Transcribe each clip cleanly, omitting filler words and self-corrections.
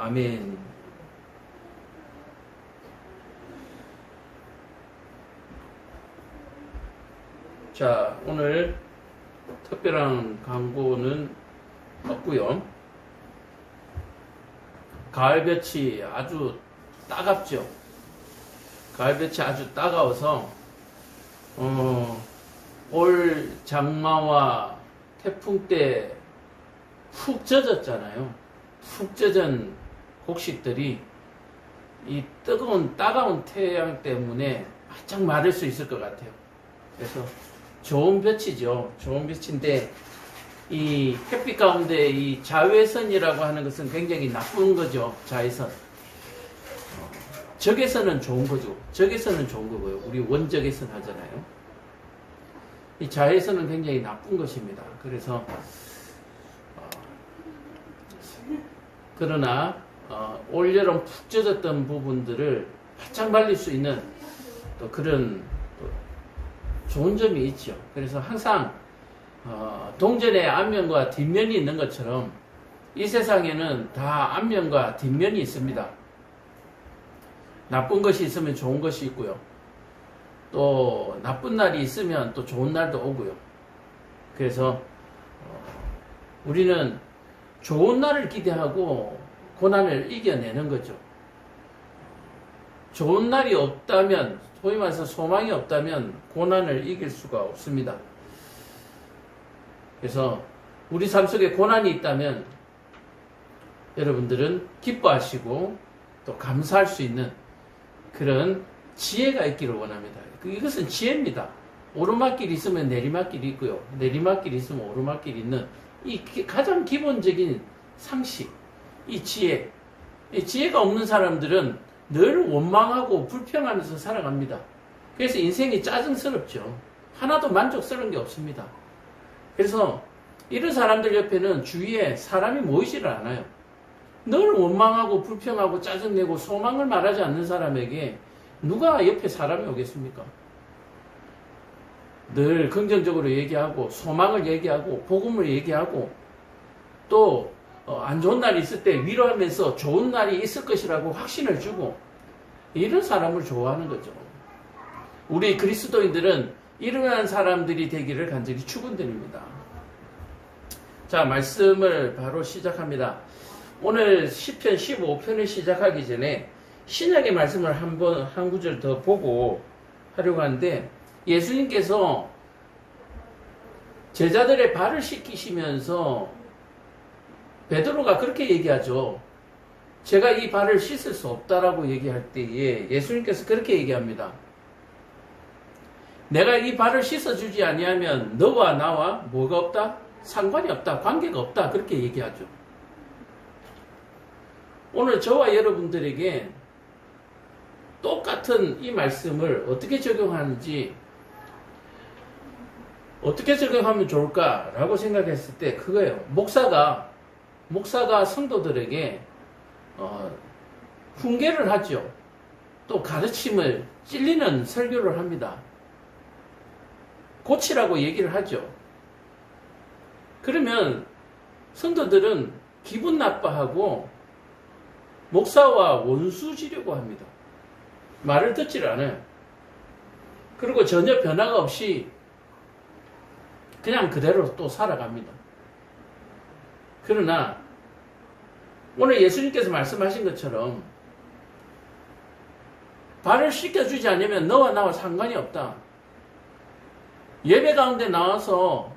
아멘. 자, 오늘 특별한 광고는 없고요. 가을볕이 아주 따갑죠. 가을볕이 아주 따가워서 올 장마와 태풍 때 푹 젖었잖아요. 푹 젖은 곡식들이 이 뜨거운 따가운 태양 때문에 바짝 마를 수 있을 것 같아요. 그래서 좋은 볕이죠. 좋은 볕인데 이 햇빛 가운데 이 자외선이라고 하는 것은 굉장히 나쁜 거죠. 자외선. 적외선은 좋은 거죠. 적외선은 좋은 거고요. 우리 원적외선 하잖아요. 이 자외선은 굉장히 나쁜 것입니다. 그래서 그러나 올여름 푹 젖었던 부분들을 바짝 말릴 수 있는 또 그런 좋은 점이 있죠. 그래서 항상 동전에 앞면과 뒷면이 있는 것처럼 이 세상에는 다 앞면과 뒷면이 있습니다. 나쁜 것이 있으면 좋은 것이 있고요. 또 나쁜 날이 있으면 또 좋은 날도 오고요. 그래서 우리는 좋은 날을 기대하고 고난을 이겨내는 거죠. 좋은 날이 없다면, 소위 말해서 소망이 없다면 고난을 이길 수가 없습니다. 그래서 우리 삶 속에 고난이 있다면 여러분들은 기뻐하시고 또 감사할 수 있는 그런 지혜가 있기를 원합니다. 이것은 지혜입니다. 오르막길이 있으면 내리막길이 있고요. 내리막길이 있으면 오르막길이 있는 이 가장 기본적인 상식, 이 지혜. 이 지혜가 없는 사람들은 늘 원망하고 불평하면서 살아갑니다. 그래서 인생이 짜증스럽죠. 하나도 만족스러운 게 없습니다. 그래서 이런 사람들 옆에는 주위에 사람이 모이지를 않아요. 늘 원망하고 불평하고 짜증내고 소망을 말하지 않는 사람에게 누가 옆에 사람이 오겠습니까? 늘 긍정적으로 얘기하고 소망을 얘기하고 복음을 얘기하고 또 안 좋은 날이 있을 때 위로하면서 좋은 날이 있을 것이라고 확신을 주고 이런 사람을 좋아하는 거죠. 우리 그리스도인들은 이러한 사람들이 되기를 간절히 축원드립니다. 자, 말씀을 바로 시작합니다. 오늘 시편 15편을 시작하기 전에 신약의 말씀을 한 구절 더 보고 하려고 하는데 예수님께서 제자들의 발을 씻기시면서 베드로가 그렇게 얘기하죠. 제가 이 발을 씻을 수 없다라고 얘기할 때에 예수님께서 그렇게 얘기합니다. 내가 이 발을 씻어주지 아니하면 너와 나와 뭐가 없다? 상관이 없다. 관계가 없다. 그렇게 얘기하죠. 오늘 저와 여러분들에게 똑같은 이 말씀을 어떻게 적용하는지 어떻게 적용하면 좋을까라고 생각했을 때 그거예요. 목사가 성도들에게 훈계를 하죠. 또 가르침을 찔리는 설교를 합니다. 고치라고 얘기를 하죠. 그러면 성도들은 기분 나빠하고 목사와 원수지려고 합니다. 말을 듣지를 않아요. 그리고 전혀 변화가 없이 그냥 그대로 또 살아갑니다. 그러나 오늘 예수님께서 말씀하신 것처럼 발을 씻겨주지 않으면 너와 나와 상관이 없다. 예배 가운데 나와서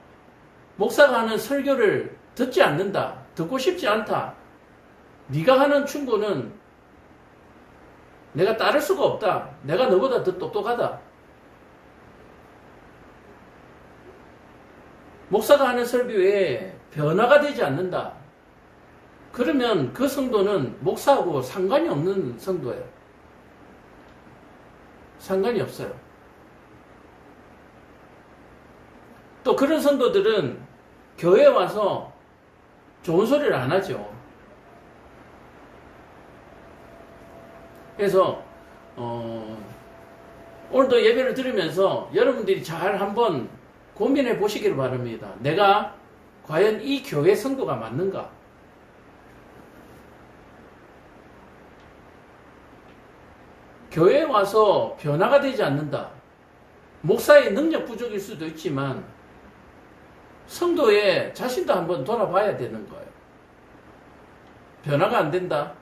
목사가 하는 설교를 듣지 않는다. 듣고 싶지 않다. 네가 하는 충고는 내가 따를 수가 없다. 내가 너보다 더 똑똑하다. 목사가 하는 설교에 변화가 되지 않는다. 그러면 그 성도는 목사하고 상관이 없는 성도예요. 상관이 없어요. 또 그런 성도들은 교회에 와서 좋은 소리를 안 하죠. 그래서 오늘도 예배를 들으면서 여러분들이 잘 한번 고민해 보시기를 바랍니다. 내가 과연 이 교회 성도가 맞는가? 교회에 와서 변화가 되지 않는다. 목사의 능력 부족일 수도 있지만 성도의 자신도 한번 돌아봐야 되는 거예요. 변화가 안 된다.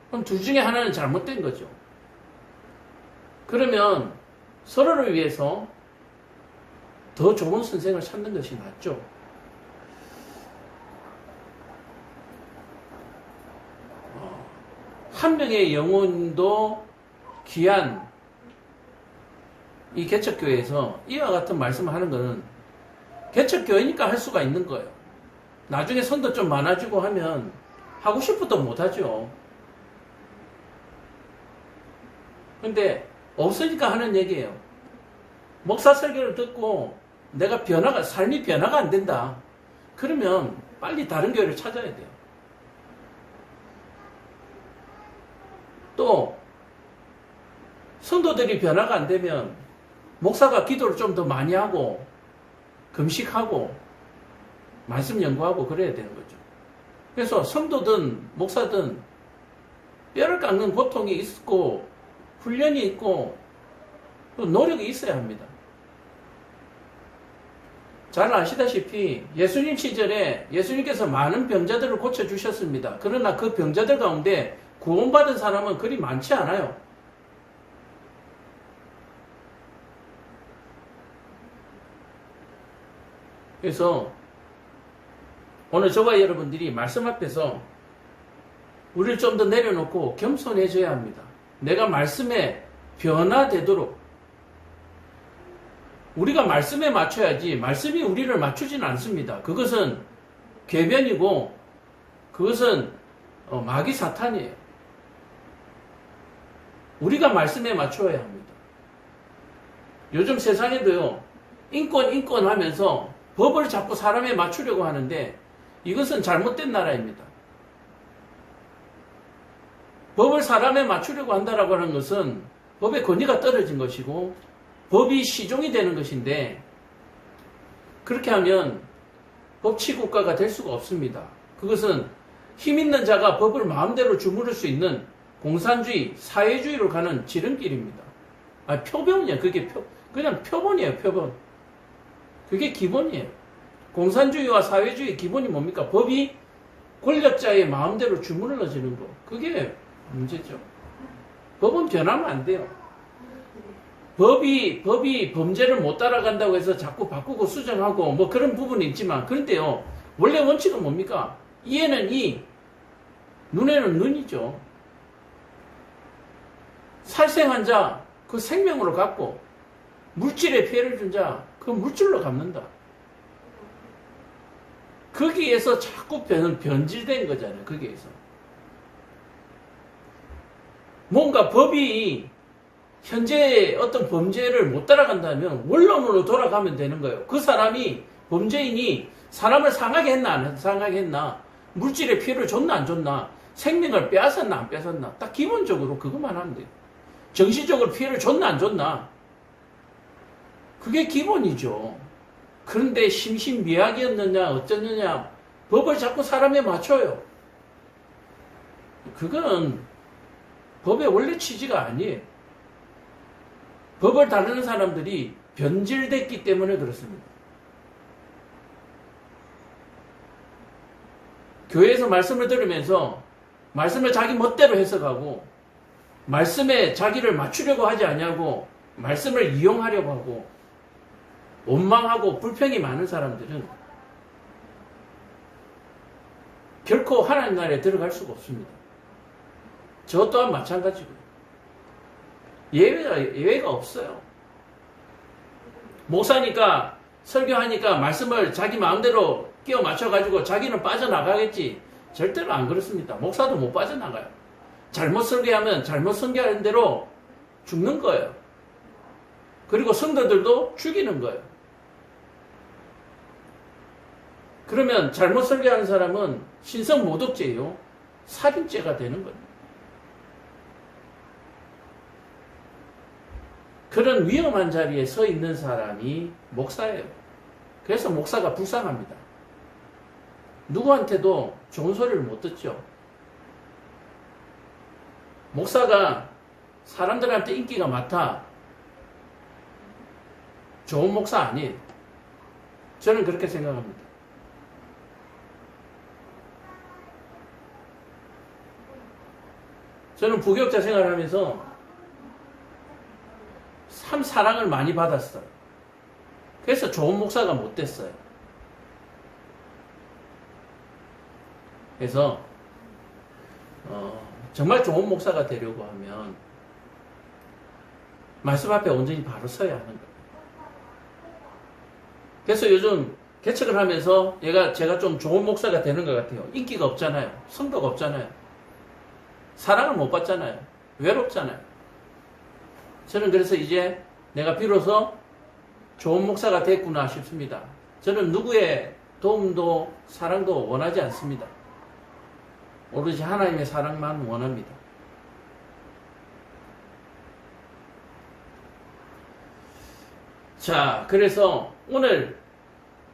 그럼 둘 중에 하나는 잘못된 거죠. 그러면 서로를 위해서 더 좋은 선생을 찾는 것이 낫죠. 한 명의 영혼도 귀한 이 개척교회에서 이와 같은 말씀을 하는 것은 개척교회니까 할 수가 있는 거예요. 나중에 선도 좀 많아지고 하면 하고 싶어도 못하죠. 근데 없으니까 하는 얘기예요. 목사 설교를 듣고 내가 삶이 변화가 안 된다. 그러면 빨리 다른 교회를 찾아야 돼요. 또 성도들이 변화가 안 되면 목사가 기도를 좀 더 많이 하고 금식하고 말씀 연구하고 그래야 되는 거죠. 그래서 성도든 목사든 뼈를 깎는 고통이 있고 훈련이 있고 또 노력이 있어야 합니다. 잘 아시다시피 예수님 시절에 예수님께서 많은 병자들을 고쳐주셨습니다. 그러나 그 병자들 가운데 구원받은 사람은 그리 많지 않아요. 그래서 오늘 저와 여러분들이 말씀 앞에서 우리를 좀 더 내려놓고 겸손해져야 합니다. 내가 말씀에 변화되도록 우리가 말씀에 맞춰야지 말씀이 우리를 맞추지는 않습니다. 그것은 궤변이고 그것은 마귀 사탄이에요. 우리가 말씀에 맞춰야 합니다. 요즘 세상에도요, 인권 하면서 법을 자꾸 사람에 맞추려고 하는데 이것은 잘못된 나라입니다. 법을 사람에 맞추려고 한다라고 하는 것은 법의 권위가 떨어진 것이고 법이 시종이 되는 것인데 그렇게 하면 법치국가가 될 수가 없습니다. 그것은 힘 있는 자가 법을 마음대로 주무를 수 있는 공산주의, 사회주의로 가는 지름길입니다. 표본이에요. 그게 그냥 표본이에요. 표본. 그게 기본이에요. 공산주의와 사회주의 기본이 뭡니까? 법이 권력자의 마음대로 주물러지는 거. 그게 문제죠. 법은 변하면 안 돼요. 법이 범죄를 못 따라간다고 해서 자꾸 바꾸고 수정하고 뭐 그런 부분이 있지만 그런데요. 원래 원칙은 뭡니까? 이에는 이, 눈에는 눈이죠. 살생한 자, 그 생명으로 갚고 물질에 피해를 준 자, 그 물질로 갚는다. 거기에서 자꾸 변질된 거잖아요. 거기에서. 뭔가 법이 현재 어떤 범죄를 못 따라간다면 원론으로 돌아가면 되는 거예요. 그 사람이 범죄인이 사람을 상하게 했나 안 상하게 했나, 물질의 피해를 줬나 안 줬나, 생명을 빼앗았나 안 빼앗았나, 딱 기본적으로 그것만 하면 돼요. 정신적으로 피해를 줬나 안 줬나, 그게 기본이죠. 그런데 심신미약이었느냐 어쩌느냐 법을 자꾸 사람에 맞춰요. 그건 법의 원래 취지가 아니에요. 법을 다루는 사람들이 변질됐기 때문에 그렇습니다. 교회에서 말씀을 들으면서 말씀을 자기 멋대로 해석하고 말씀에 자기를 맞추려고 하지 않냐고 말씀을 이용하려고 하고 원망하고 불평이 많은 사람들은 결코 하나님 나라에 들어갈 수가 없습니다. 저 또한 마찬가지고요. 예외가 없어요. 목사니까 설교하니까 말씀을 자기 마음대로 끼워 맞춰가지고 자기는 빠져나가겠지. 절대로 안 그렇습니다. 목사도 못 빠져나가요. 잘못 설교하면 잘못 설교하는 대로 죽는 거예요. 그리고 성도들도 죽이는 거예요. 그러면 잘못 설교하는 사람은 신성모독죄요, 살인죄가 되는 겁니다. 그런 위험한 자리에 서 있는 사람이 목사예요. 그래서 목사가 불쌍합니다. 누구한테도 좋은 소리를 못 듣죠. 목사가 사람들한테 인기가 많다. 좋은 목사 아니에요. 저는 그렇게 생각합니다. 저는 부교육자 생활을 하면서 참 사랑을 많이 받았어요. 그래서 좋은 목사가 못 됐어요. 그래서 정말 좋은 목사가 되려고 하면 말씀 앞에 온전히 바로 서야 하는 거예요. 그래서 요즘 개척을 하면서 제가 좀 좋은 목사가 되는 것 같아요. 인기가 없잖아요. 성도가 없잖아요. 사랑을 못 받잖아요. 외롭잖아요. 저는 그래서 이제 내가 비로소 좋은 목사가 됐구나 싶습니다. 저는 누구의 도움도 사랑도 원하지 않습니다. 오로지 하나님의 사랑만 원합니다. 자, 그래서 오늘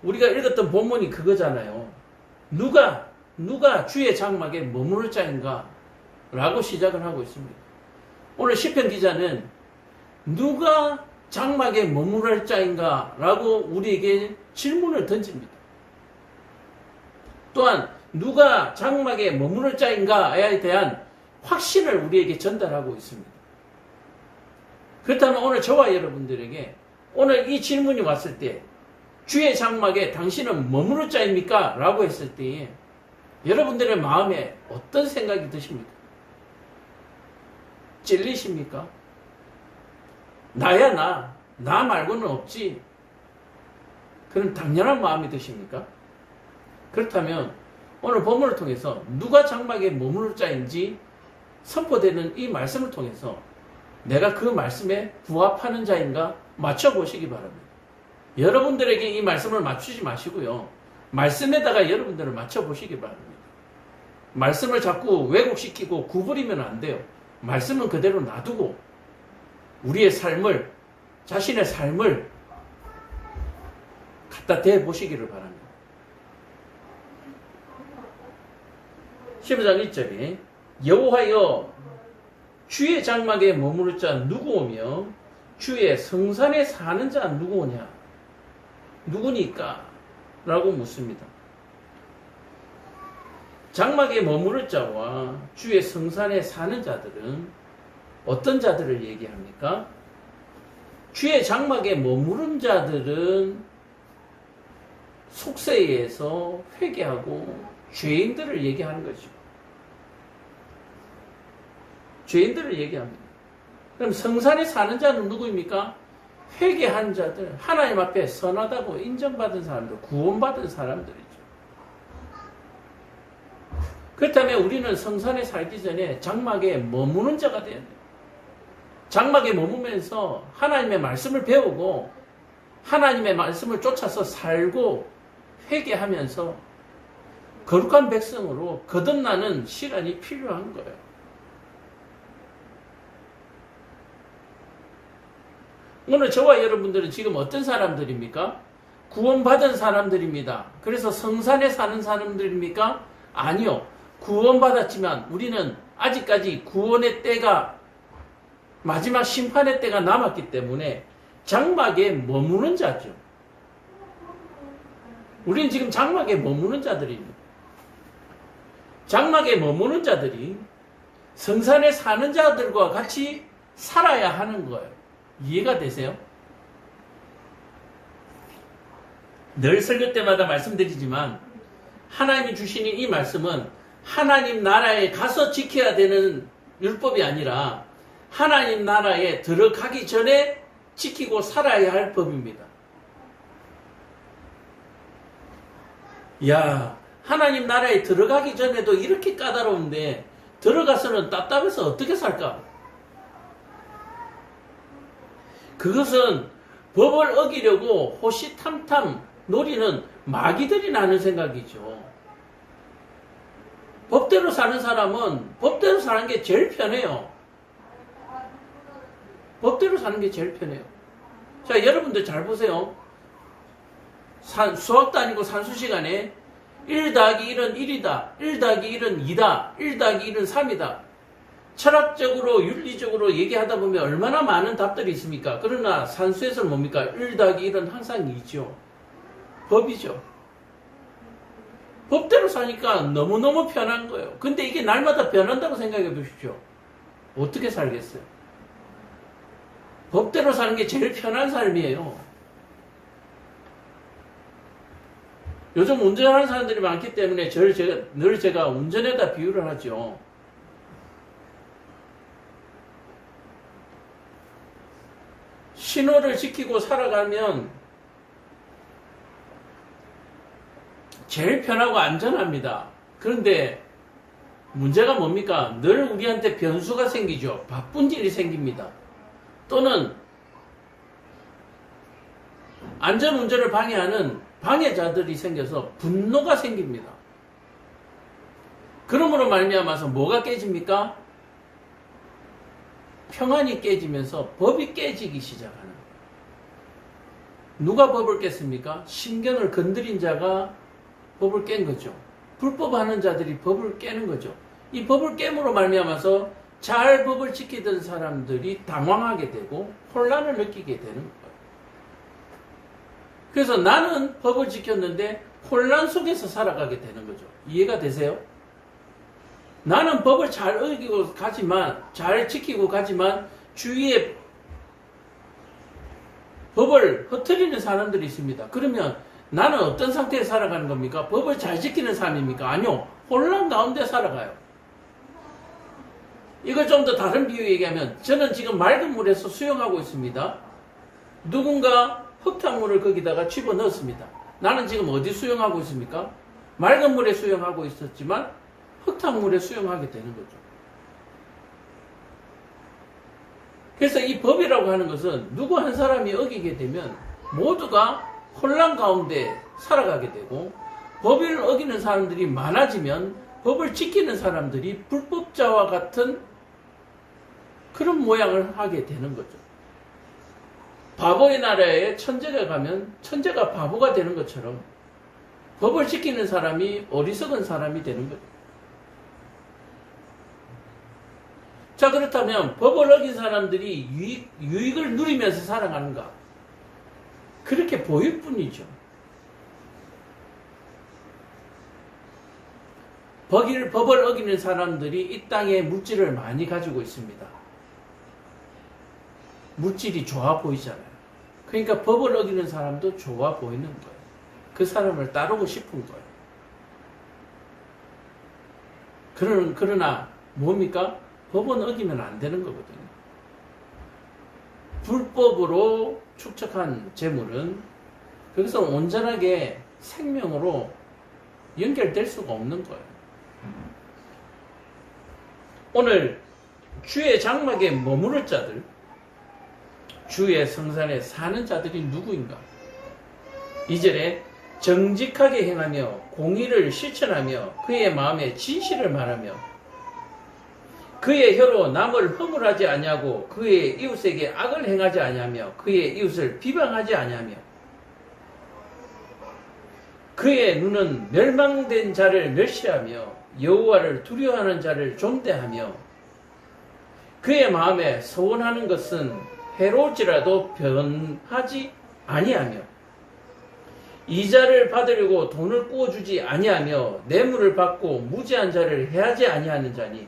우리가 읽었던 본문이 그거잖아요. 누가 주의 장막에 머무를 자인가? 라고 시작을 하고 있습니다. 오늘 시편 기자는 누가 장막에 머무를 자인가? 라고 우리에게 질문을 던집니다. 또한 누가 장막에 머무를 자인가에 대한 확신을 우리에게 전달하고 있습니다. 그렇다면 오늘 저와 여러분들에게 오늘 이 질문이 왔을 때 주의 장막에 당신은 머무를 자입니까? 라고 했을 때에 여러분들의 마음에 어떤 생각이 드십니까? 찔리십니까? 나야 나 말고는 없지. 그런 당연한 마음이 드십니까? 그렇다면 오늘 본문을 통해서 누가 장막에 머무를 자인지 선포되는 이 말씀을 통해서 내가 그 말씀에 부합하는 자인가 맞춰보시기 바랍니다. 여러분들에게 이 말씀을 맞추지 마시고요. 말씀에다가 여러분들을 맞춰보시기 바랍니다. 말씀을 자꾸 왜곡시키고 구부리면 안 돼요. 말씀은 그대로 놔두고 우리의 삶을, 자신의 삶을 갖다 대보시기를 바랍니다. 15장 1절에 여호와여 주의 장막에 머무를 자 누구오며 주의 성산에 사는 자 누구오냐? 누구니까? 라고 묻습니다. 장막에 머무를 자와 주의 성산에 사는 자들은 어떤 자들을 얘기합니까? 주의 장막에 머무른 자들은 속세에서 회개하고 죄인들을 얘기하는 거죠. 죄인들을 얘기합니다. 그럼 성산에 사는 자는 누구입니까? 회개한 자들, 하나님 앞에 선하다고 인정받은 사람들, 구원받은 사람들이죠. 그렇다면 우리는 성산에 살기 전에 장막에 머무는 자가 돼야 돼요. 장막에 머무면서 하나님의 말씀을 배우고 하나님의 말씀을 쫓아서 살고 회개하면서 거룩한 백성으로 거듭나는 시간이 필요한 거예요. 오늘 저와 여러분들은 지금 어떤 사람들입니까? 구원받은 사람들입니다. 그래서 성산에 사는 사람들입니까? 아니요. 구원받았지만 우리는 아직까지 구원의 때가, 마지막 심판의 때가 남았기 때문에 장막에 머무는 자죠. 우리는 지금 장막에 머무는 자들입니다. 장막에 머무는 자들이 성산에 사는 자들과 같이 살아야 하는 거예요. 이해가 되세요? 늘 설교 때마다 말씀드리지만 하나님이 주시는 이 말씀은 하나님 나라에 가서 지켜야 되는 율법이 아니라 하나님 나라에 들어가기 전에 지키고 살아야 할 법입니다. 야, 하나님 나라에 들어가기 전에도 이렇게 까다로운데 들어가서는 답답해서 어떻게 살까? 그것은 법을 어기려고 호시탐탐 노리는 마귀들이 나는 생각이죠. 법대로 사는 사람은 법대로 사는 게 제일 편해요. 법대로 사는 게 제일 편해요. 자, 여러분들 잘 보세요. 수학도 아니고 산수 시간에 1 더하기 1은 1이다. 1 더하기 1은 2다. 1 더하기 1은 3이다. 철학적으로 윤리적으로 얘기하다 보면 얼마나 많은 답들이 있습니까? 그러나 산수에서는 뭡니까? 1 더하기 1은 항상 2죠. 법이죠. 법대로 사니까 너무너무 편한 거예요. 근데 이게 날마다 변한다고 생각해 보십시오. 어떻게 살겠어요? 법대로 사는 게 제일 편한 삶이에요. 요즘 운전하는 사람들이 많기 때문에 늘 제가 운전에다 비유를 하죠. 신호를 지키고 살아가면 제일 편하고 안전합니다. 그런데 문제가 뭡니까? 늘 우리한테 변수가 생기죠. 바쁜 일이 생깁니다. 또는 안전운전을 방해하는 방해자들이 생겨서 분노가 생깁니다. 그러므로 말미암아서 뭐가 깨집니까? 평안이 깨지면서 법이 깨지기 시작하는 거예요. 누가 법을 깼습니까? 신경을 건드린 자가 법을 깬 거죠. 불법하는 자들이 법을 깨는 거죠. 이 법을 깨므로 말미암아서 잘 법을 지키던 사람들이 당황하게 되고 혼란을 느끼게 되는 거예요. 그래서 나는 법을 지켰는데 혼란 속에서 살아가게 되는 거죠. 이해가 되세요? 나는 법을 잘 어기고 가지만, 잘 지키고 가지만 주위에 법을 흐트리는 사람들이 있습니다. 그러면 나는 어떤 상태에 살아가는 겁니까? 법을 잘 지키는 사람입니까? 아니요. 혼란 가운데 살아가요. 이걸 좀 더 다른 비유 얘기하면 저는 지금 맑은 물에서 수영하고 있습니다. 누군가 흙탕물을 거기다가 집어넣었습니다. 나는 지금 어디 수영하고 있습니까? 맑은 물에 수영하고 있었지만 흙탕물에 수영하게 되는 거죠. 그래서 이 법이라고 하는 것은 누구 한 사람이 어기게 되면 모두가 혼란 가운데 살아가게 되고, 법을 어기는 사람들이 많아지면 법을 지키는 사람들이 불법자와 같은 그런 모양을 하게 되는 거죠. 바보의 나라에 천재가 가면 천재가 바보가 되는 것처럼 법을 지키는 사람이 어리석은 사람이 되는 거죠. 자, 그렇다면 법을 어긴 사람들이 유익을 누리면서 살아가는가? 그렇게 보일 뿐이죠. 법을 어기는 사람들이 이 땅에 물질을 많이 가지고 있습니다. 물질이 좋아 보이잖아요. 그러니까 법을 어기는 사람도 좋아 보이는 거예요. 그 사람을 따르고 싶은 거예요. 그러나 뭡니까? 법은 어기면 안 되는 거거든요. 불법으로 축적한 재물은 거기서 온전하게 생명으로 연결될 수가 없는 거예요. 오늘 주의 장막에 머무를 자들, 주의 성산에 사는 자들이 누구인가? 2절에 정직하게 행하며 공의를 실천하며 그의 마음에 진실을 말하며 그의 혀로 남을 허물하지 아니하고 그의 이웃에게 악을 행하지 아니하며 그의 이웃을 비방하지 아니하며 그의 눈은 멸망된 자를 멸시하며 여호와를 두려워하는 자를 존대하며 그의 마음에 서원하는 것은 해로울지라도 변하지 아니하며 이자를 받으려고 돈을 꾸어주지 아니하며 뇌물을 받고 무지한 자를 해하지 아니하는 자니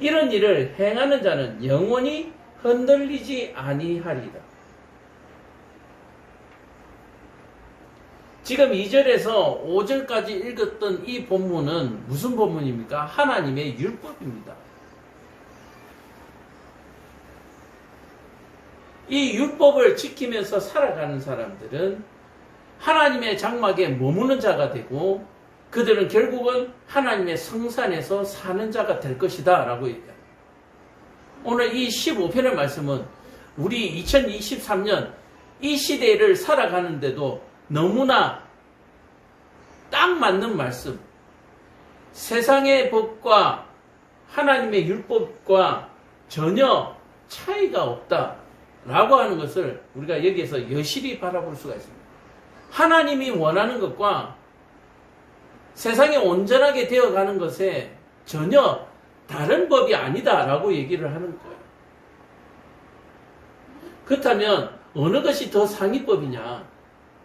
이런 일을 행하는 자는 영원히 흔들리지 아니하리라. 지금 2절에서 5절까지 읽었던 이 본문은 무슨 본문입니까? 하나님의 율법입니다. 이 율법을 지키면서 살아가는 사람들은 하나님의 장막에 머무는 자가 되고 그들은 결국은 하나님의 성산에서 사는 자가 될 것이다 라고 얘기합니다. 오늘 이 15편의 말씀은 우리 2023년 이 시대를 살아가는데도 너무나 딱 맞는 말씀, 세상의 법과 하나님의 율법과 전혀 차이가 없다라고 하는 것을 우리가 여기에서 여실히 바라볼 수가 있습니다. 하나님이 원하는 것과 세상에 온전하게 되어가는 것에 전혀 다른 법이 아니다라고 얘기를 하는 거예요. 그렇다면 어느 것이 더 상위법이냐?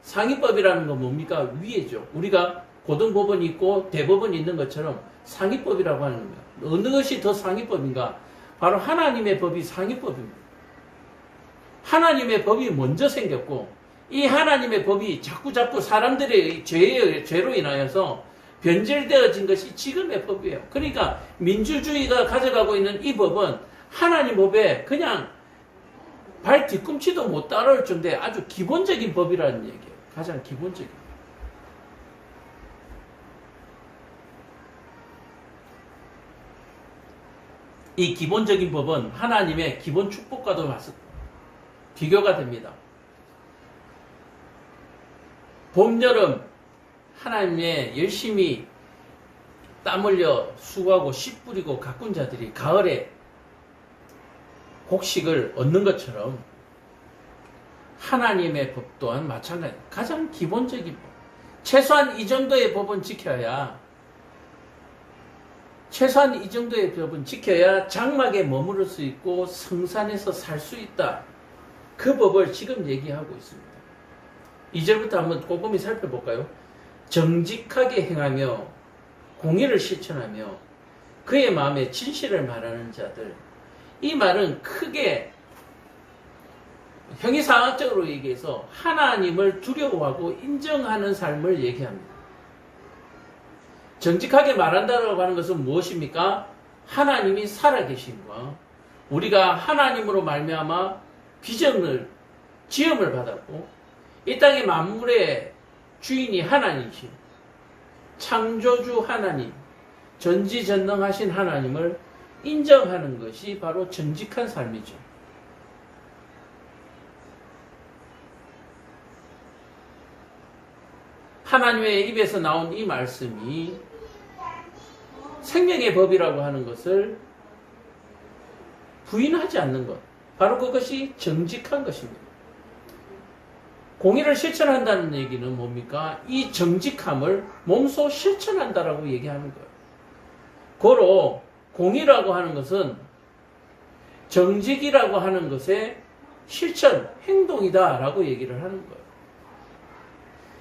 상위법이라는 건 뭡니까? 위에죠. 우리가 고등법원이 있고 대법원이 있는 것처럼 상위법이라고 하는 겁니다. 어느 것이 더 상위법인가? 바로 하나님의 법이 상위법입니다. 하나님의 법이 먼저 생겼고 이 하나님의 법이 자꾸 사람들의 죄로 인하여서 변질되어진 것이 지금의 법이에요. 그러니까 민주주의가 가져가고 있는 이 법은 하나님 법에 그냥 발 뒤꿈치도 못 따라올 정도의 아주 기본적인 법이라는 얘기예요. 가장 기본적인. 이 기본적인 법은 하나님의 기본 축복과도 비교가 됩니다. 봄, 여름 하나님의 열심히 땀 흘려 수고하고 씨 뿌리고 가꾼 자들이 가을에 곡식을 얻는 것처럼 하나님의 법 또한 마찬가지. 가장 기본적인 법. 최소한 이 정도의 법은 지켜야 장막에 머무를 수 있고 성산에서 살 수 있다. 그 법을 지금 얘기하고 있습니다. 2절부터 한번 꼼꼼히 살펴볼까요? 정직하게 행하며 공의를 실천하며 그의 마음에 진실을 말하는 자들. 이 말은 크게 형이상학적으로 얘기해서 하나님을 두려워하고 인정하는 삶을 얘기합니다. 정직하게 말한다고 하는 것은 무엇입니까? 하나님이 살아계심과 우리가 하나님으로 말미암아 지음을 받았고 이 땅의 만물의 주인이 하나님이신 창조주 하나님, 전지전능하신 하나님을 인정하는 것이 바로 정직한 삶이죠. 하나님의 입에서 나온 이 말씀이 생명의 법이라고 하는 것을 부인하지 않는 것. 바로 그것이 정직한 것입니다. 공의를 실천한다는 얘기는 뭡니까? 이 정직함을 몸소 실천한다라고 얘기하는 거예요. 고로 공의라고 하는 것은 정직이라고 하는 것의 실천, 행동이다라고 얘기를 하는 거예요.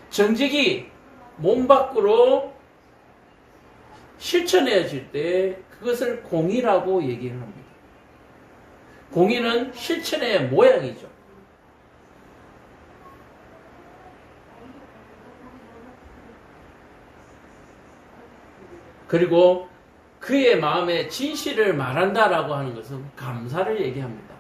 정직이 몸 밖으로 실천해질 때 그것을 공의라고 얘기를 합니다. 공의는 실천의 모양이죠. 그리고 그의 마음에 진실을 말한다라고 하는 것은 감사를 얘기합니다.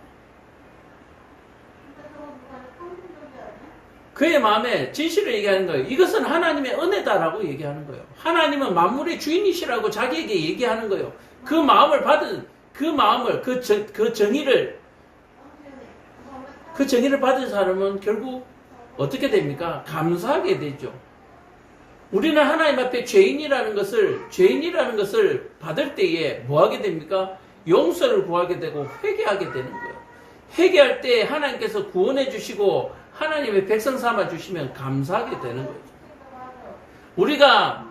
그의 마음에 진실을 얘기하는 거예요. 이것은 하나님의 은혜다라고 얘기하는 거예요. 하나님은 만물의 주인이시라고 자기에게 얘기하는 거예요. 그 마음을 받은, 그 정의를 받은 사람은 결국 어떻게 됩니까? 감사하게 되죠. 우리는 하나님 앞에 죄인이라는 것을 받을 때에 뭐 하게 됩니까? 용서를 구하게 되고 회개하게 되는 거예요. 회개할 때 하나님께서 구원해 주시고 하나님의 백성 삼아 주시면 감사하게 되는 거죠. 우리가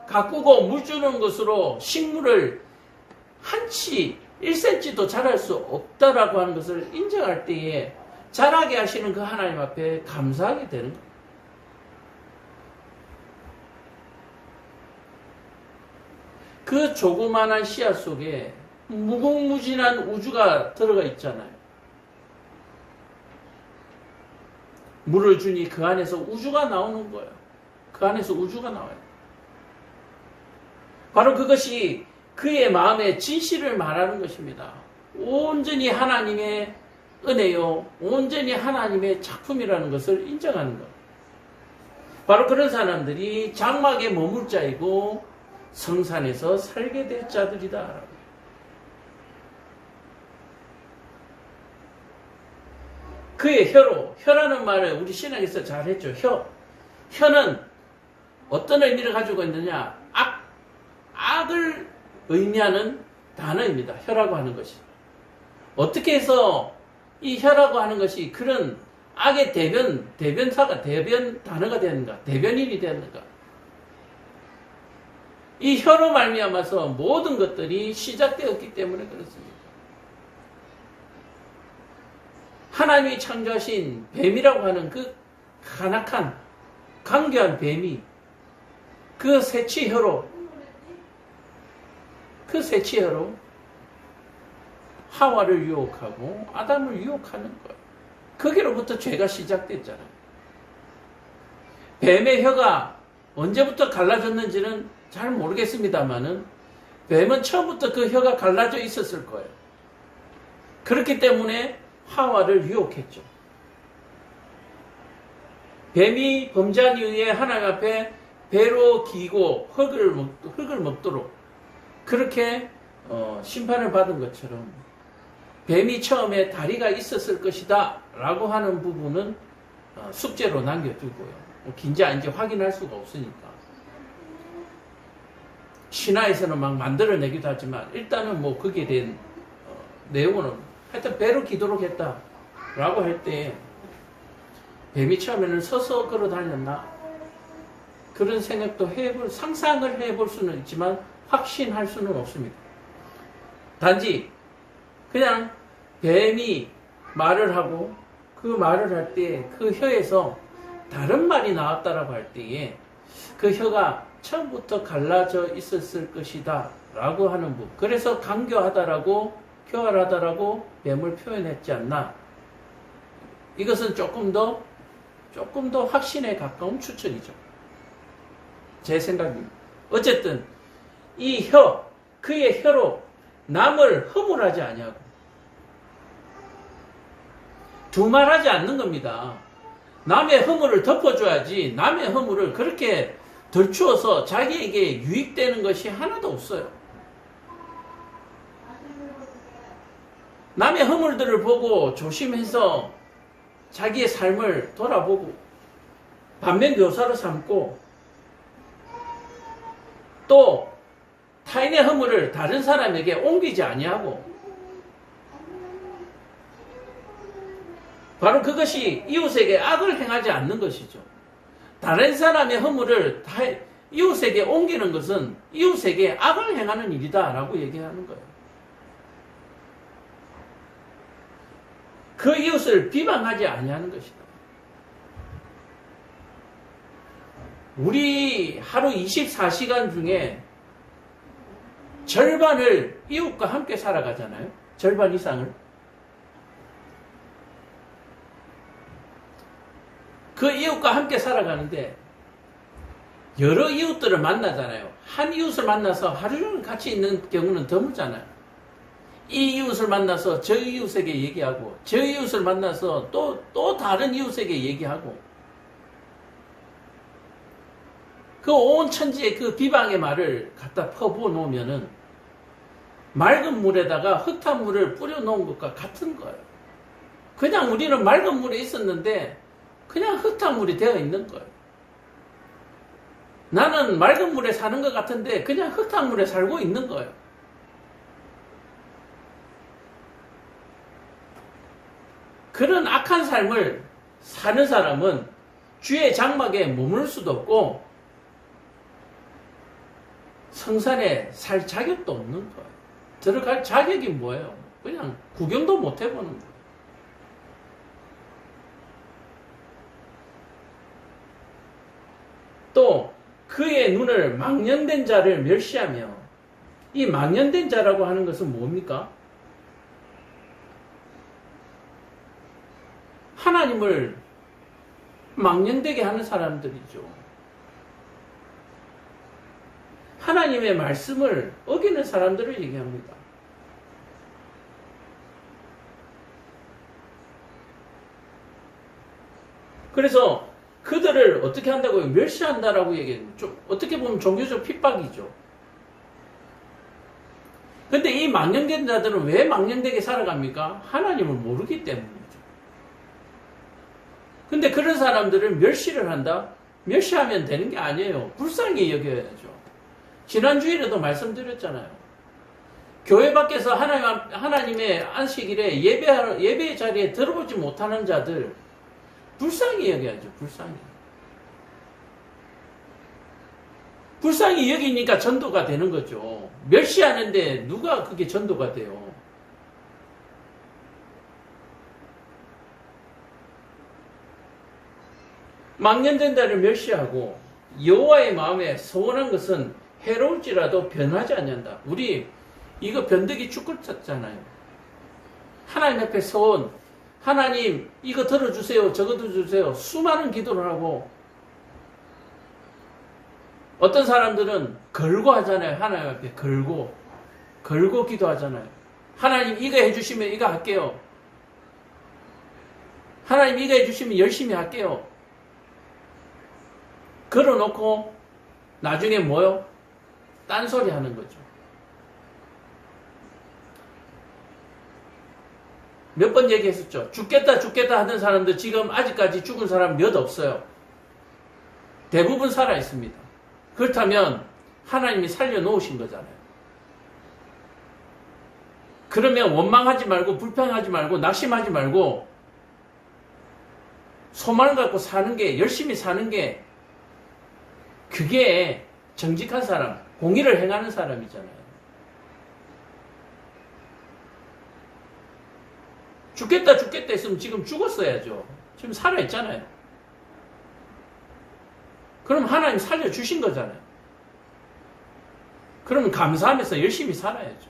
가꾸고 물 주는 것으로 식물을 한치 1cm도 자랄 수 없다라고 하는 것을 인정할 때에 자라게 하시는 그 하나님 앞에 감사하게 되는 거예요. 그 조그만한 씨앗 속에 무궁무진한 우주가 들어가 있잖아요. 물을 주니 그 안에서 우주가 나오는 거예요. 그 안에서 우주가 나와요. 바로 그것이 그의 마음의 진실을 말하는 것입니다. 온전히 하나님의 은혜요, 온전히 하나님의 작품이라는 것을 인정하는 것. 바로 그런 사람들이 장막에 머물 자이고 성산에서 살게 될 자들이다. 그의 혀라는 말을 우리 신학에서 잘 했죠. 혀는 어떤 의미를 가지고 있느냐? 악을 의미하는 단어입니다. 혀라고 하는 것이. 어떻게 해서 이 혀라고 하는 것이 그런 악의 단어가 되는가? 대변인이 되는가? 이 혀로 말미암아서 모든 것들이 시작되었기 때문에 그렇습니다. 하나님이 창조하신 뱀이라고 하는 그 간악한 강교한 뱀이 그 새치혀로 하와를 유혹하고 아담을 유혹하는 거예요. 거기로부터 죄가 시작됐잖아요. 뱀의 혀가 언제부터 갈라졌는지는 잘 모르겠습니다만은 뱀은 처음부터 그 혀가 갈라져 있었을 거예요. 그렇기 때문에 하와를 유혹했죠. 뱀이 범죄한 이후에 하나님 앞에 배로 기고 흙을 먹도록 그렇게 심판을 받은 것처럼 뱀이 처음에 다리가 있었을 것이다 라고 하는 부분은 숙제로 남겨두고요. 긴지 아닌지 확인할 수가 없으니까. 신화에서는 막 만들어내기도 하지만 일단은 뭐 거기에 대한 내용은 하여튼 배로 기도록 했다 라고 할 때 뱀이 처음에는 서서 걸어 다녔나? 그런 생각도 상상을 해볼 수는 있지만 확신할 수는 없습니다. 단지 그냥 뱀이 말을 하고 그 말을 할 때 그 혀에서 다른 말이 나왔다라고 할 때에 그 혀가 처음부터 갈라져 있었을 것이다 라고 하는 부분. 그래서 강교하다라고 교활하다라고 뱀을 표현했지 않나. 이것은 조금 더 확신에 가까운 추측이죠. 제 생각입니다. 어쨌든 이 그의 혀로 남을 허물하지 아니하고 두말하지 않는 겁니다. 남의 허물을 덮어줘야지 남의 허물을 그렇게 덜추어서 자기에게 유익되는 것이 하나도 없어요. 남의 허물들을 보고 조심해서 자기의 삶을 돌아보고 반면교사로 삼고 또 타인의 허물을 다른 사람에게 옮기지 아니하고 바로 그것이 이웃에게 악을 행하지 않는 것이죠. 다른 사람의 허물을 이웃에게 옮기는 것은 이웃에게 악을 행하는 일이다 라고 얘기하는 거예요. 그 이웃을 비방하지 아니하는 것이다. 우리 하루 24시간 중에 절반을 이웃과 함께 살아가잖아요. 절반 이상을. 그 이웃과 함께 살아가는데 여러 이웃들을 만나잖아요. 한 이웃을 만나서 하루 종일 같이 있는 경우는 드물잖아요. 이 이웃을 만나서 저 이웃에게 얘기하고 저 이웃을 만나서 또 다른 이웃에게 얘기하고 그 온 천지의 그 비방의 말을 갖다 퍼부어 놓으면은 맑은 물에다가 흙탕물을 뿌려 놓은 것과 같은 거예요. 그냥 우리는 맑은 물에 있었는데 그냥 흙탕물이 되어 있는 거예요. 나는 맑은 물에 사는 것 같은데 그냥 흙탕물에 살고 있는 거예요. 그런 악한 삶을 사는 사람은 주의 장막에 머물 수도 없고 성산에 살 자격도 없는 거예요. 들어갈 자격이 뭐예요? 그냥 구경도 못 해보는 거예요. 또 그의 눈을 망령된 자를 멸시하며 이 망령된 자라고 하는 것은 뭡니까? 하나님을 망령되게 하는 사람들이죠. 하나님의 말씀을 어기는 사람들을 얘기합니다. 그래서 그들을 어떻게 한다고요? 멸시한다라고 얘기해요. 좀 어떻게 보면 종교적 핍박이죠. 근데 이 망령된 자들은 왜 망령되게 살아갑니까? 하나님을 모르기 때문이죠. 근데 그런 사람들을 멸시를 한다? 멸시하면 되는 게 아니에요. 불쌍히 여겨야죠. 지난 주일에도 말씀드렸잖아요. 교회 밖에서 하나님의 안식일에 예배 자리에 들어오지 못하는 자들 불쌍히 여겨야죠. 불쌍히. 불쌍히 여기니까 전도가 되는 거죠. 멸시하는데 누가 그게 전도가 돼요? 망년된 자를 멸시하고 여호와의 마음에 서운한 것은 해로울지라도 변하지 않는다. 우리 이거 변덕이 죽었잖아요. 하나님 앞에 서운, 하나님 이거 들어주세요, 저거 들어주세요. 수많은 기도를 하고, 어떤 사람들은 걸고 하잖아요. 하나님 앞에 걸고 기도하잖아요. 하나님 이거 해주시면 이거 할게요. 하나님 이거 해주시면 열심히 할게요. 걸어놓고 나중에 뭐요? 딴소리 하는 거죠. 몇 번 얘기했었죠. 죽겠다 하던 사람들 지금 아직까지 죽은 사람 몇 없어요. 대부분 살아 있습니다. 그렇다면 하나님이 살려놓으신 거잖아요. 그러면 원망하지 말고 불평하지 말고 낙심하지 말고 소망을 갖고 사는 게, 열심히 사는 게, 그게 정직한 사람, 공의를 행하는 사람이잖아요. 죽겠다 했으면 지금 죽었어야죠. 지금 살아있잖아요. 그럼 하나님 살려주신 거잖아요. 그러면 감사하면서 열심히 살아야죠.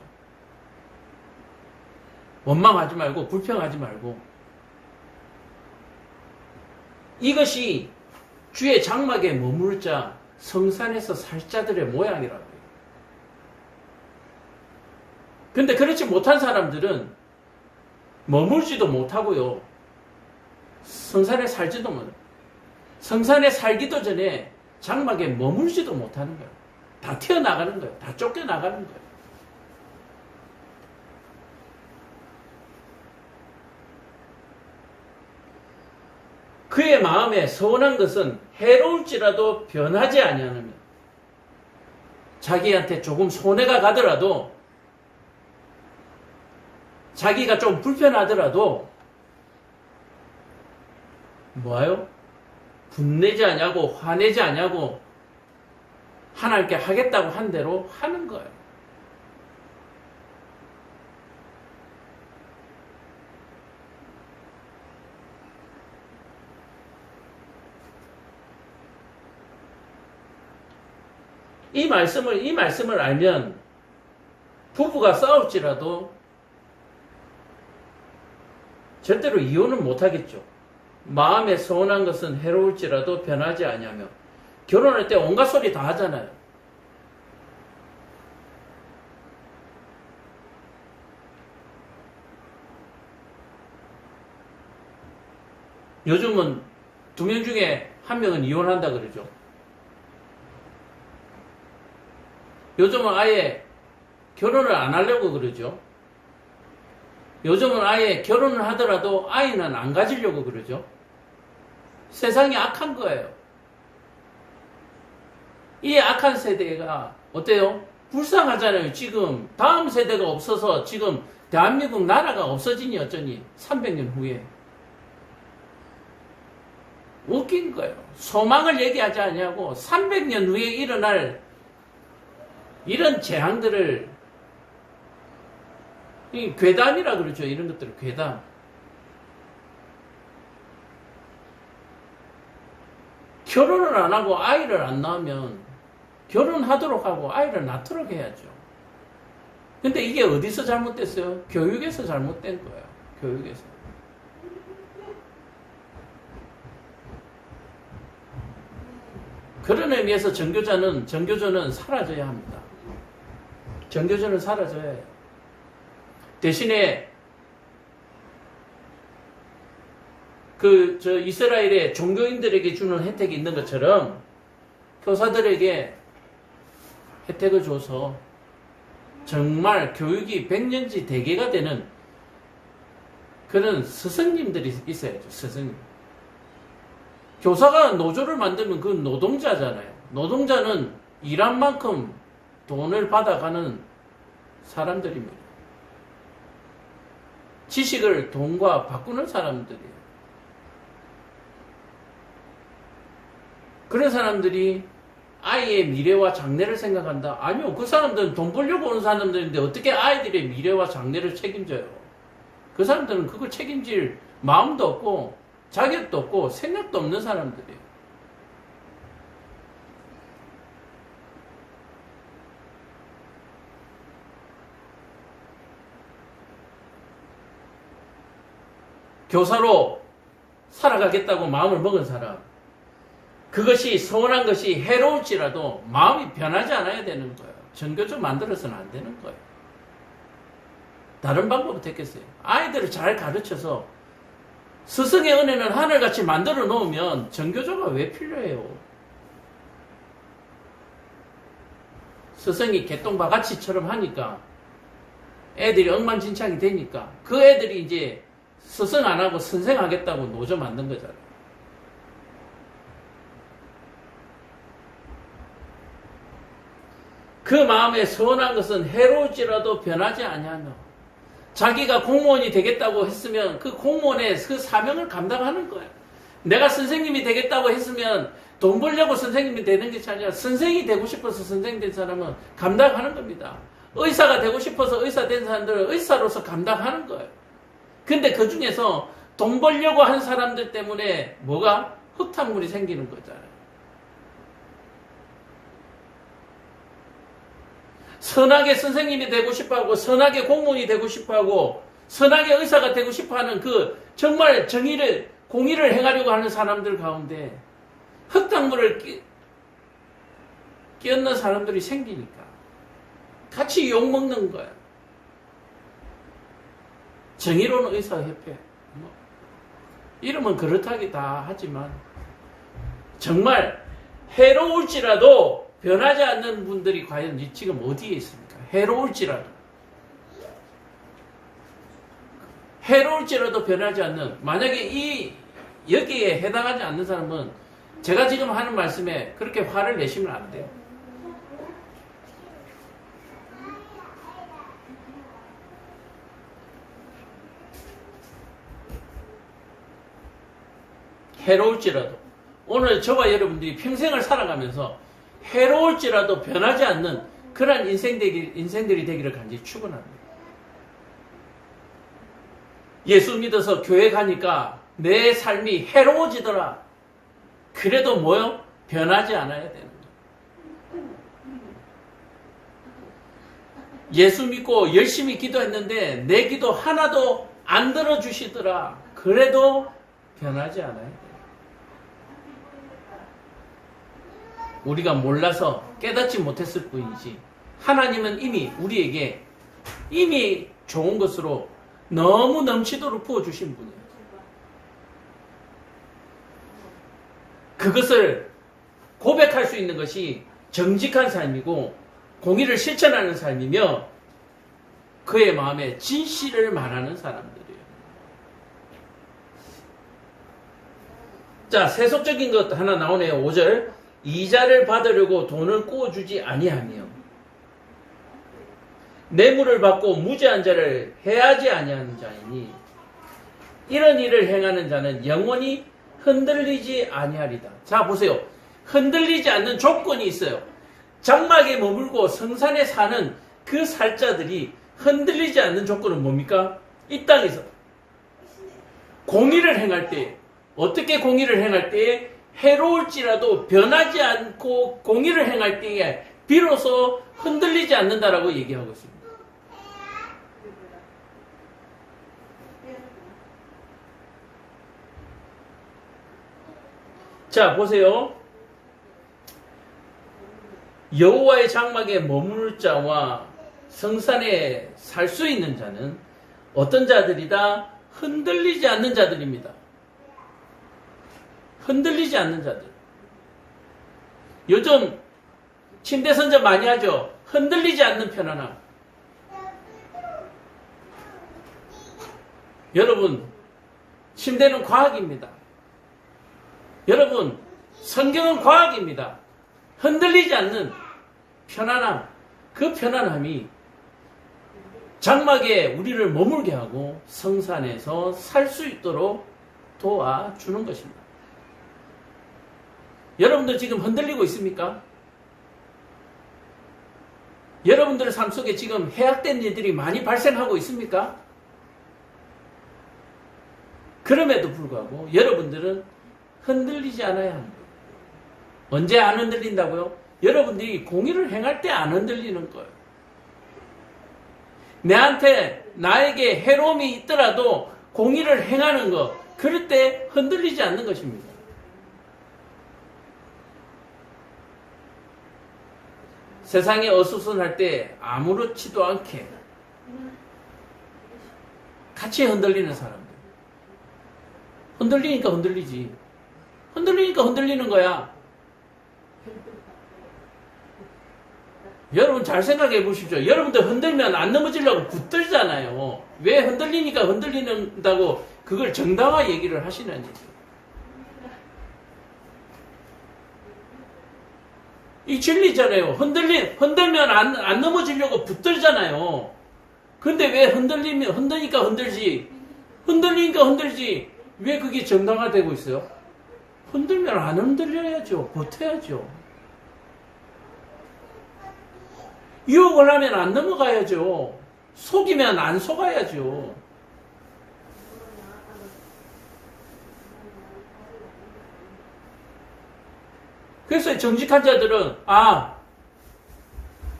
원망하지 말고 불평하지 말고. 이것이 주의 장막에 머물 자, 성산에서 살 자들의 모양이라고요. 근데 그렇지 못한 사람들은 머물지도 못하고요. 성산에 살지도 못해요. 성산에 살기도 전에 장막에 머물지도 못하는 거예요. 다 튀어나가는 거예요. 다 쫓겨나가는 거예요. 그의 마음에 서운한 것은 해로울지라도 변하지 아니하느며, 자기한테 조금 손해가 가더라도, 자기가 좀 불편하더라도 뭐예요? 분내지 않냐고, 화내지 않냐고, 하나님께 하겠다고 한 대로 하는 거예요. 이 말씀을 알면 부부가 싸울지라도 절대로 이혼은 못하겠죠. 마음에 서운한 것은 해로울지라도 변하지 아니하며. 결혼할 때 온갖 소리 다 하잖아요. 요즘은 2명 중에 1명은 이혼한다 그러죠. 요즘은 아예 결혼을 안 하려고 그러죠. 요즘은 아예 결혼을 하더라도 아이는 안 가지려고 그러죠. 세상이 악한 거예요. 이 악한 세대가 어때요? 불쌍하잖아요. 지금 다음 세대가 없어서 지금 대한민국 나라가 없어지니 어쩌니 300년 후에. 웃긴 거예요. 소망을 얘기하지 않냐고 300년 후에 일어날 이런 재앙들을, 이 괴담이라 그러죠. 이런 것들을 괴담. 결혼을 안 하고 아이를 안 낳으면 결혼하도록 하고 아이를 낳도록 해야죠. 근데 이게 어디서 잘못됐어요? 교육에서 잘못된 거예요. 교육에서. 그런 의미에서 정교조는 사라져야 합니다. 정교조는 사라져야 해요. 대신에 이스라엘의 종교인들에게 주는 혜택이 있는 것처럼 교사들에게 혜택을 줘서 정말 교육이 100년지 대계가 되는 그런 스승님들이 있어야죠. 스승님. 교사가 노조를 만들면 그건 노동자잖아요. 노동자는 일한 만큼 돈을 받아가는 사람들입니다. 지식을 돈과 바꾸는 사람들이에요. 그런 사람들이 아이의 미래와 장래를 생각한다? 아니요. 그 사람들은 돈 벌려고 오는 사람들인데 어떻게 아이들의 미래와 장래를 책임져요? 그 사람들은 그걸 책임질 마음도 없고 자격도 없고 생각도 없는 사람들이에요. 교사로 살아가겠다고 마음을 먹은 사람, 그것이 서운한 것이 해로울지라도 마음이 변하지 않아야 되는 거예요. 전교조 만들어서는 안 되는 거예요. 다른 방법은 됐겠어요. 아이들을 잘 가르쳐서 스승의 은혜는 하늘같이 만들어 놓으면 전교조가 왜 필요해요? 스승이 개똥바가치처럼 하니까 애들이 엉망진창이 되니까 그 애들이 이제 스승 안 하고 선생 하겠다고 노조 만든 거잖아요. 그 마음에 서운한 것은 해로울지라도 변하지 아니하며 자기가 공무원이 되겠다고 했으면 그 공무원의 그 사명을 감당하는 거예요. 내가 선생님이 되겠다고 했으면 돈 벌려고 선생님이 되는 게 아니라 선생이 되고 싶어서 선생 된 사람은 감당하는 겁니다. 의사가 되고 싶어서 의사 된 사람들은 의사로서 감당하는 거예요. 근데 그 중에서 돈 벌려고 한 사람들 때문에 뭐가 흙탕물이 생기는 거잖아요. 선하게 선생님이 되고 싶어하고 선하게 공무원이 되고 싶어하고 선하게 의사가 되고 싶어하는 그 정말 정의를 공의를 행하려고 하는 사람들 가운데 흙탕물을 끼얹는 사람들이 생기니까 같이 욕먹는 거야. 정의로운 의사협회 이름은 그렇다기 다 하지만 정말 해로울지라도 변하지 않는 분들이 과연 지금 어디에 있습니까? 해로울지라도 변하지 않는, 만약에 여기에 해당하지 않는 사람은 제가 지금 하는 말씀에 그렇게 화를 내시면 안 돼요. 해로울지라도 오늘 저와 여러분들이 평생을 살아가면서 해로울지라도 변하지 않는 그러한 인생들이 되기를 간절히 축원합니다. 예수 믿어서 교회 가니까 내 삶이 해로워지더라. 그래도 뭐요? 변하지 않아야 되는 거예요. 예수 믿고 열심히 기도했는데 내 기도 하나도 안 들어주시더라. 그래도 변하지 않아야 돼요. 우리가 몰라서 깨닫지 못했을 뿐이지 하나님은 이미 우리에게 이미 좋은 것으로 너무 넘치도록 부어주신 분이에요. 그것을 고백할 수 있는 것이 정직한 삶이고 공의를 실천하는 삶이며 그의 마음에 진실을 말하는 사람들이에요. 자, 세속적인 것 하나 나오네요. 5절. 이자를 받으려고 돈을 꾸어주지 아니하며 뇌물을 받고 무죄한 자를 해하지 아니하는 자이니 이런 일을 행하는 자는 영원히 흔들리지 아니하리다. 자, 보세요. 흔들리지 않는 조건이 있어요. 장막에 머물고 성산에 사는 그 살자들이 흔들리지 않는 조건은 뭡니까? 이 땅에서 공의를 행할 때, 어떻게 공의를 행할 때에 해로울지라도 변하지 않고 공의를 행할 때에 비로소 흔들리지 않는다라고 얘기하고 있습니다. 자, 보세요. 여호와의 장막에 머무를 자와 성산에 살 수 있는 자는 어떤 자들이다? 흔들리지 않는 자들입니다. 흔들리지 않는 자들. 요즘 침대 선전 많이 하죠. 흔들리지 않는 편안함. 여러분, 침대는 과학입니다. 여러분, 성경은 과학입니다. 흔들리지 않는 편안함. 그 편안함이 장막에 우리를 머물게 하고 성산에서 살 수 있도록 도와주는 것입니다. 여러분들 지금 흔들리고 있습니까? 여러분들의 삶 속에 지금 해악된 일들이 많이 발생하고 있습니까? 그럼에도 불구하고 여러분들은 흔들리지 않아야 합니다. 언제 안 흔들린다고요? 여러분들이 공의를 행할 때 안 흔들리는 거예요. 나에게 해로움이 있더라도 공의를 행하는 것, 그럴 때 흔들리지 않는 것입니다. 세상에 어수선할 때 아무렇지도 않게 같이 흔들리는 사람들. 흔들리니까 흔들리지. 흔들리니까 흔들리는 거야. 여러분 잘 생각해 보십시오. 여러분들 흔들면 안 넘어지려고 붙들잖아요. 왜 흔들리니까 흔들린다고 그걸 정당화 얘기를 하시는지. 이 진리잖아요. 흔들면 안 넘어지려고 붙들잖아요. 근데 왜 흔드니까 흔들지. 흔들리니까 흔들지. 왜 그게 정당화되고 있어요? 흔들면 안 흔들려야죠. 버텨야죠. 유혹을 하면 안 넘어가야죠. 속이면 안 속아야죠. 그래서 정직한 자들은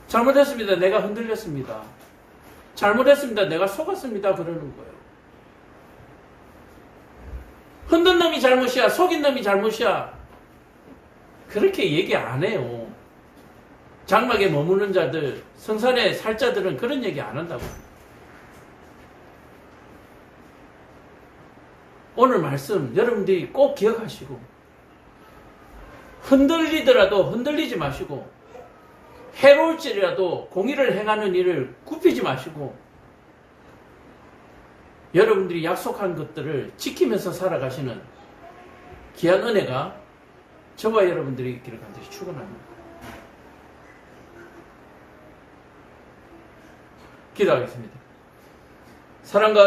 잘못했습니다. 내가 흔들렸습니다. 잘못했습니다. 내가 속았습니다. 그러는 거예요. 흔든 놈이 잘못이야. 속인 놈이 잘못이야. 그렇게 얘기 안 해요. 장막에 머무는 자들, 성산에 살 자들은 그런 얘기 안 한다고. 오늘 말씀 여러분들이 꼭 기억하시고 흔들리더라도 흔들리지 마시고 해로울지라도 공의를 행하는 일을 굽히지 마시고 여러분들이 약속한 것들을 지키면서 살아가시는 귀한 은혜가 저와 여러분들이 있기를 간절히 축원합니다. 기도하겠습니다. 사랑과